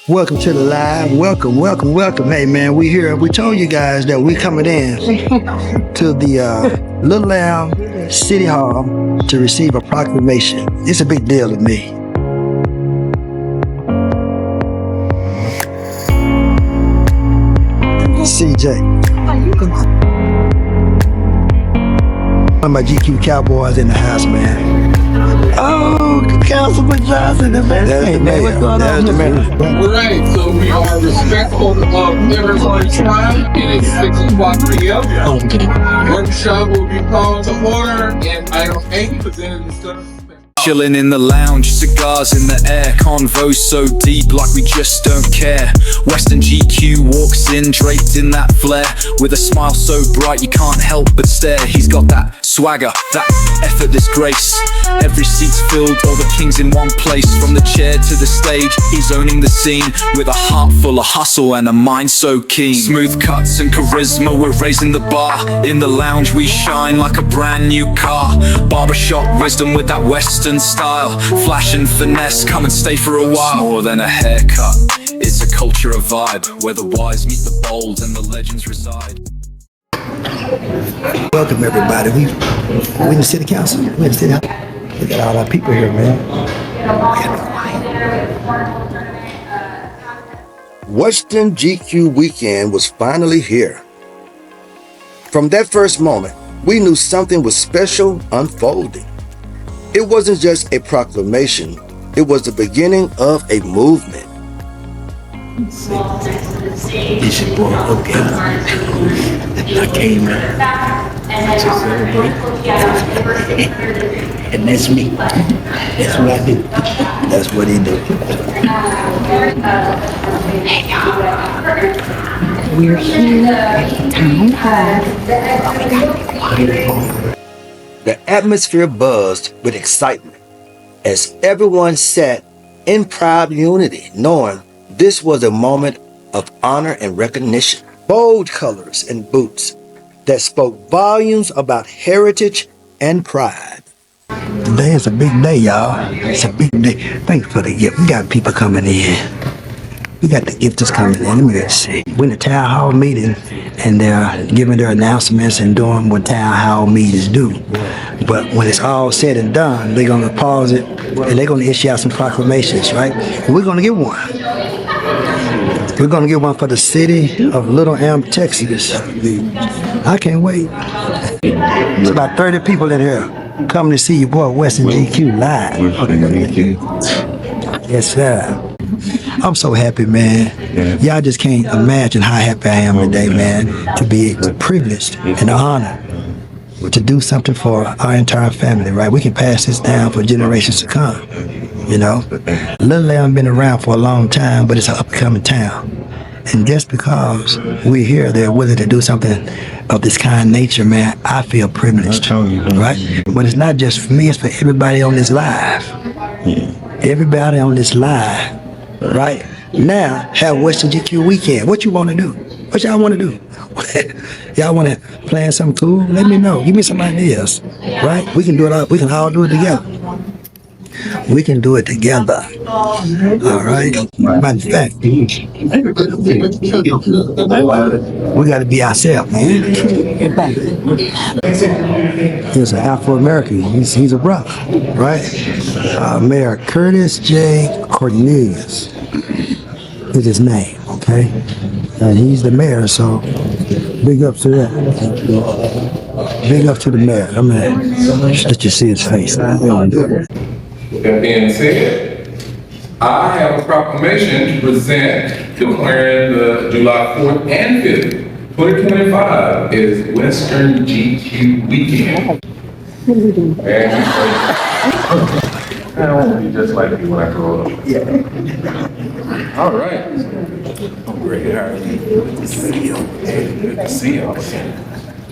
Welcome to the live. Welcome. Hey, man, we here. We told you guys that we coming in to the Little Elm City Hall to receive a proclamation. It's a big deal to me. CJ. One of my GQ Cowboys in the house, man. Oh, Councilman Johnson, the mayor. Hey, man, what's going on? All right, so we are respectful of everyone's time. It is 6 o'clock p.m. Workshop will be called to order, and item 8 presented instead. Chilling in the lounge, cigars in the air, convos so deep like we just don't care. Western GQ walks in, draped in that flair, with a smile so bright you can't help but stare. He's got that swagger, that effortless grace. Every seat's filled, all the kings in one place. From the chair to the stage, he's owning the scene, with a heart full of hustle and a mind so keen. Smooth cuts and charisma, we're raising the bar. In the lounge we shine like a brand new car. Barbershop wisdom with that Western style, flash and finesse, come and stay for a while. It's more than a haircut, it's a culture, a vibe, where the wise meet the bold and the legends reside. Welcome, everybody. We in the city council. We in the city council. We got all our people here, man. Western GQ weekend was finally here. From that first moment, we knew something was special unfolding. It wasn't just a proclamation, it was the beginning of a movement. It's your boy, okay. I came to celebrate. And that's me. That's what I do. That's what he do. Hey y'all. We're here at Town Hall. The atmosphere buzzed with excitement as everyone sat in proud unity, knowing this was a moment of honor and recognition. Bold colors and boots that spoke volumes about heritage and pride. Today is a big day, y'all. It's a big day. Thanks for the gift. We got people coming in. We got the gifters coming in. Let me see. We're in the town hall meeting, and they're giving their announcements and doing what town hall meetings do. But when it's all said and done, they're gonna pause it and they're gonna issue out some proclamations, right? And we're gonna get one. We're gonna get one for the city of Little Elm, Texas. I can't wait. There's about 30 people in here coming to see your boy Western GQ live. Yes, sir. I'm so happy, man. Y'all just can't imagine how happy I am today, man, to be privileged and honored to do something for our entire family, right? We can pass this down for generations to come, you know? Little Elm been around for a long time, but it's an up-and-coming town. And just because we're here, they're willing to do something of this kind of nature, man, I feel privileged, right? But it's not just for me, it's for everybody on this live. Everybody on this live, right? Now, have Western GQ weekend. What you want to do? What y'all want to do? Y'all want to plan something cool? Let me know. Give me some ideas, right? We can do it all. We can all do it together. We can do it together. All right. Matter of fact, we got to be ourselves, man. He's an Afro-American. He's a brother, right? Mayor Curtis J. Cornelius is his name, okay? And he's the mayor, so big ups to that. Big up to the mayor. I'm gonna let you see his face. With that being said, I have a proclamation to present declaring the July 4th and 5th, 2025 is Western GQ weekend. I want to be just like me when I grow up. Yeah. All right. I'm great. How are you? Good to see you. Good to see you.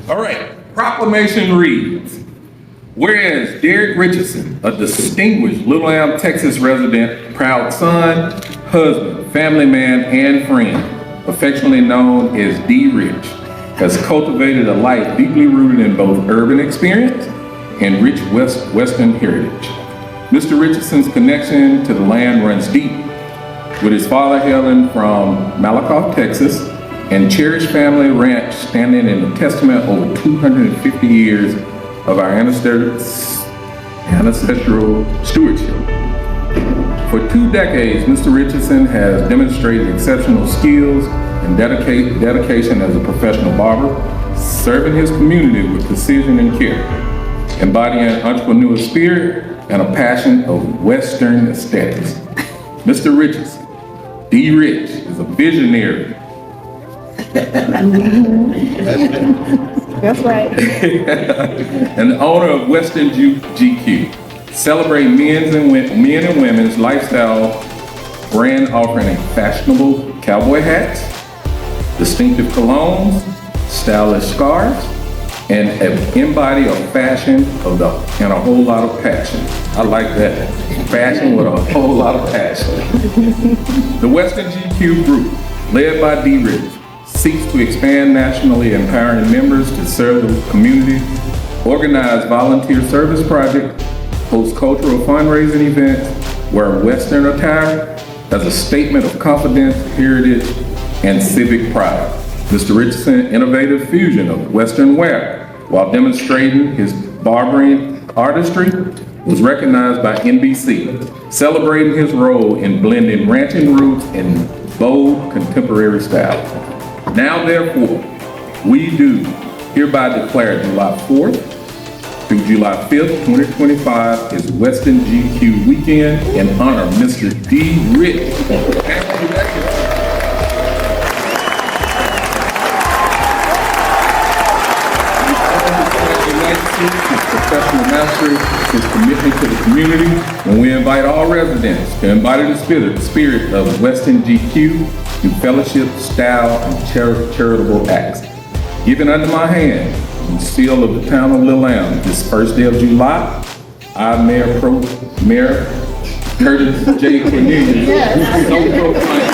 All right. Proclamation reads, whereas Derek Richardson, a distinguished Little Elm, Texas resident, proud son, husband, family man, and friend, affectionately known as D. Rich, has cultivated a life deeply rooted in both urban experience and rich Western heritage. Mr. Richardson's connection to the land runs deep, with his father hailing from Malakoff, Texas, and cherished family ranch standing in the testament over 250 years of our ancestral stewardship. For 2 decades, Mr. Richardson has demonstrated exceptional skills and dedication as a professional barber, serving his community with precision and care, embodying an entrepreneurial spirit and a passion of Western aesthetics. Mr. Richardson, D. Rich, is a visionary. That's right. And the owner of Western GQ, celebrating men and women's lifestyle brand, offering a fashionable cowboy hats, distinctive colognes, stylish scarves, and an embody of fashion and a whole lot of passion. I like that. Fashion with a whole lot of passion. The Western GQ Group, led by D. Rich, seeks to expand nationally, empowering members to serve the community, organize volunteer service projects, host cultural fundraising events, wear Western attire as a statement of confidence, heritage, and civic pride. Mr. Richardson's innovative fusion of Western wear while demonstrating his barbering artistry was recognized by NBC, celebrating his role in blending ranching roots and bold contemporary style. Now therefore, we do hereby declare July 4th through July 5th, 2025 is Western GQ Weekend in honor of Mr. D. Rich. His professional mastery, his commitment to the community, and we invite all residents to embody the spirit of Western GQ through fellowship, style, and charitable acts. Given under my hand, and seal of the town of Little Elm, this first day of July, I, Mayor Curtis J. Cornelius, so proclaim.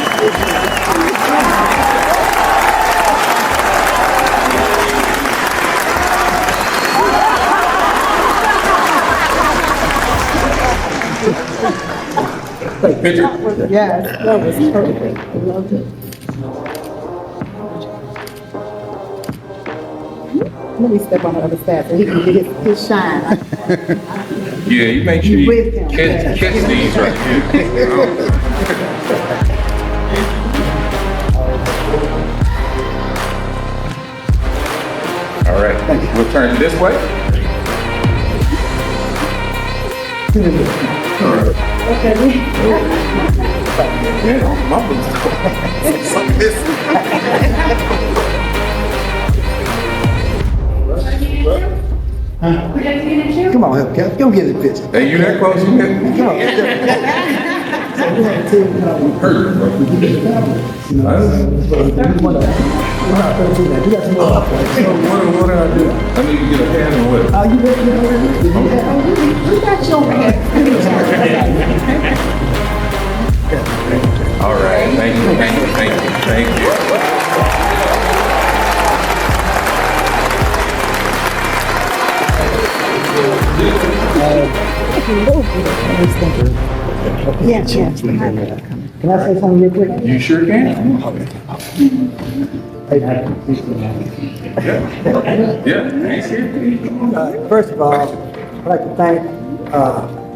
Picture? Yes, that was perfect. I loved it. Let me step on the other side so he can get his shine. Yeah, you make sure you With him. catch these right here. All right, we'll turn this way. All right. Yeah, my boots. Like this. Come on, help, Kev. Go get the picture. Hey, you that close? You get Come on. hurt, bro. What did I do? I need to get a hand on what? Oh, you ready? You got your hand. All right, thank you. Yeah, yeah. Can I say something real quick? You sure can. Yeah. First of all, I'd like to thank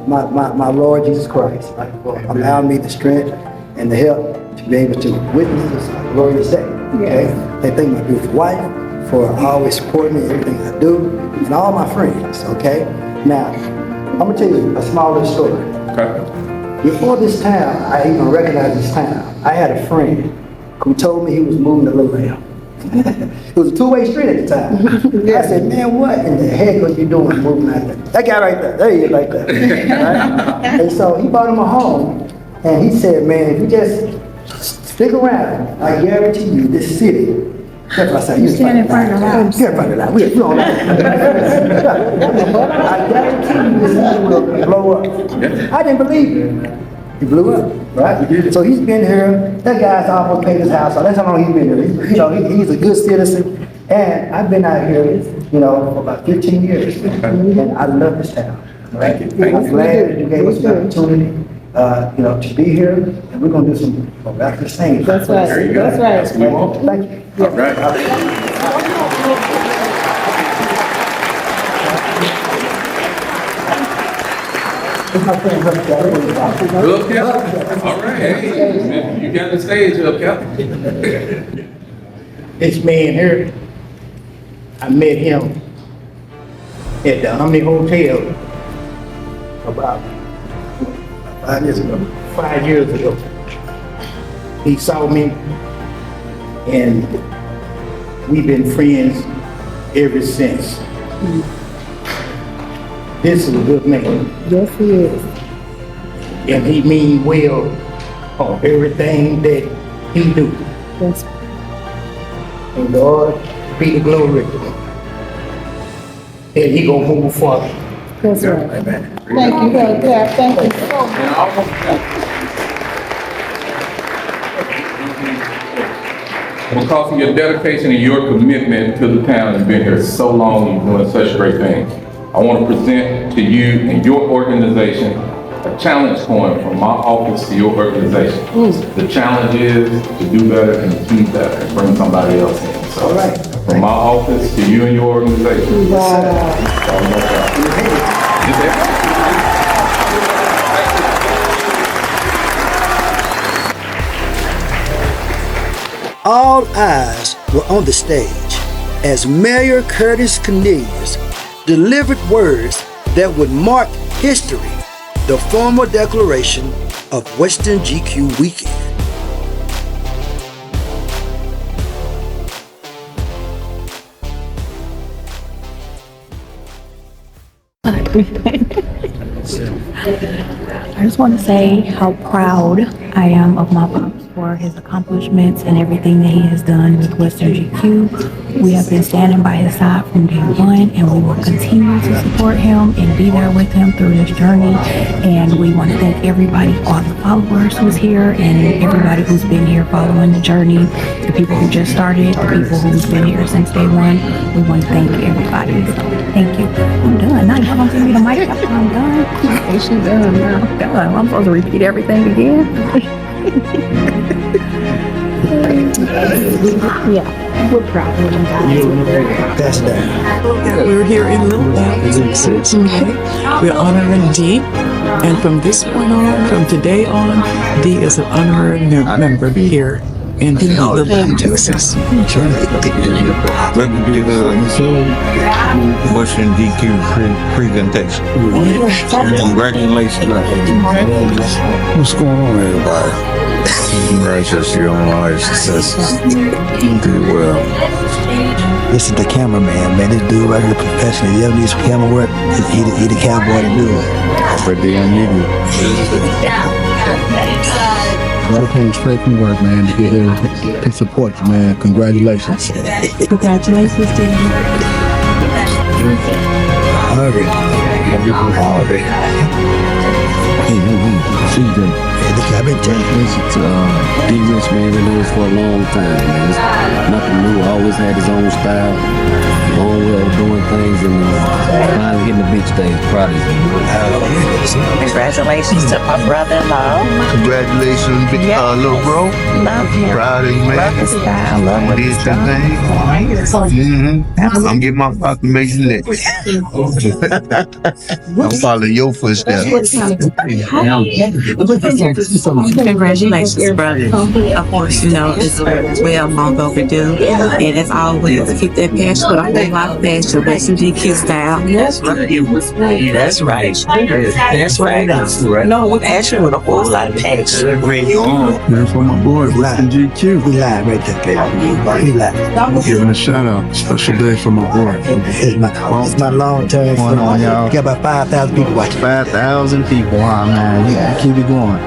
my Lord Jesus Christ for allowing me the strength and the help to be able to witness this glorious day. Okay? I thank my beautiful wife for always supporting me in everything I do, and all my friends. Okay? Now, I'm gonna tell you a small little story. Okay. Before this town, I even recognized this town, I had a friend who told me he was moving to Little Elm. It was a two-way street at the time. I said, man, what in the heck are you doing moving out there? That guy right there, there he is right there. Right? And so he bought him a home, and he said, man, if you just stick around, I guarantee you this city. That's what I said. You stand in front of the house. Stand in front of the house. We don't like it. I guarantee you this city will blow up. I didn't believe it. He blew up, right? So he's been here. That guy's almost paid his house. So that's how long he's been here. You know, he's a good citizen. And I've been out here, you know, for about 15 years. And I love this town. Right? I'm glad that you gave us the opportunity. to be here, and we're gonna do some miraculous things. That's right. There you go. That's right. That's what we want. Thank you. All right. It's my friend, Brother Kelly. Up, Captain. All right. Hey, you got the stage up, Captain. This man here, I met him at the Omni Hotel about 5 years ago. 5 years ago. He saw me and we've been friends ever since. This is a good man Yes, he is. and he mean well on everything that he do. Yes. And God be the glory. And he gonna move forward. That's right. Amen. Thank you, Brother Cap. Thank you so much. Because of your dedication and your commitment to the town, you've been here so long, you're doing such great things. I want to present to you and your organization a challenge coin from my office to your organization. The challenge is to do better and achieve better and bring somebody else in. So, All right. from my office to you and your organization. All eyes were on the stage as Mayor Curtis Cornelius delivered words that would mark history, the formal declaration of Western GQ Weekend. I just want to say how proud I am of my pops for his accomplishments and everything that he has done with Western GQ. We have been standing by his side from day one, and we will continue to support him and be there with him through this journey. And we want to thank everybody, all the followers who's here and everybody who's been here following the journey, the people who just started, the people who's been here since day one. We want to thank everybody. So, thank you. I'm done. Now y'all gonna give me the mic after I'm done. And she's done now. I'm done. I'm supposed to repeat everything again. Yeah, we're proud of him, guys. That's that. We're here in Little Elm. We're honoring Dee, and from this point on, from today on, Dee is an honorary member here in Little Elm, Texas. Let me do the Western DQ presentation. Congratulations. What's going on, everybody? Congratulations on all your successes. Did well. This is the cameraman, man. This dude right here, professional. You ever need some camera work? He the cowboy to do it. For the unneeded. Well, came straight from work, man, to get here to support you, man. Congratulations. Congratulations, Dee. See them. I've been telling you. D-Rich, man, been doing this for a long time, man. It's nothing new. Always had his own style, own way of doing things, and finally getting the big stage. Proud of you. Congratulations to my brother-in-law. Congratulations, big little bro. Love him. Proud of you, man. Love his style. Love what he's Did your thing. I'm getting my proclamation next. I'm following your footsteps. Congratulations, brother. Of course, you know, it's well long overdue. And as always, keep that passion with a whole lot of passion. Western GQ style. That's right. That's right. That's right. No, with passion with a whole lot of passion. Bring on. That's for my boy, Western GQ. We live right there. We live. Giving a shout out. Special day for my boy. It's my long term. Going on, y'all. Got about 5,000 people watching. 5,000 people. Wow, man. You keep it going.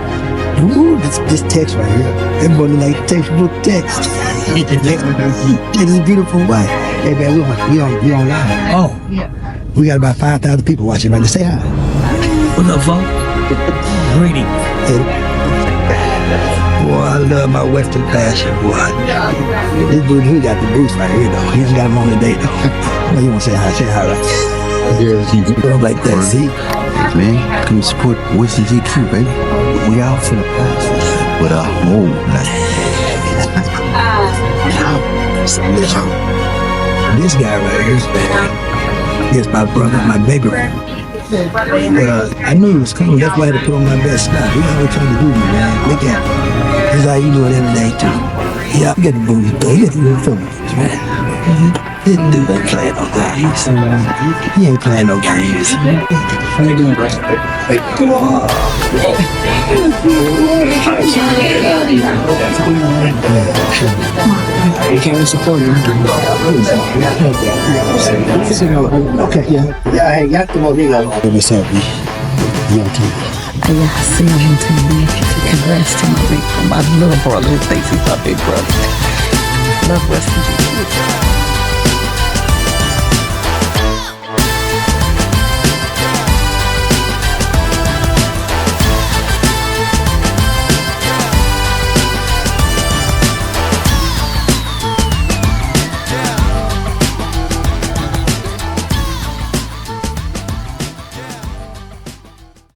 Ooh, this text right here. Everybody like textbook text. This is beautiful white. Hey man, we on live. Oh, We got about 5,000 people watching right now. Say hi. what's up, folks? Greetings. Boy, I love my Western fashion, boy. This dude, he got the boots right here though. He ain't got them on today though. Well, you want to say hi, right? Yeah, Put them like that, see? man. Come support Western GQ, baby. We all for the prize. But whoa, like. This guy right here is bad. He's my brother, my baby brother. But I knew he was coming. That's why I had to put on my best stuff. He always trying to do me, man. Look at him. That's how you do it every day, too. Yeah, you got the booty, though. You got the little filmmakers, man. This dude ain't playing no games. He ain't playing no games. How you doing, bro? You can't support him. Okay, yeah. Yeah, hey, got the more nigga. What's up, man? Yeah, I see him to me. Congrats to my little brother who thinks he's my big brother. Love Western GQ.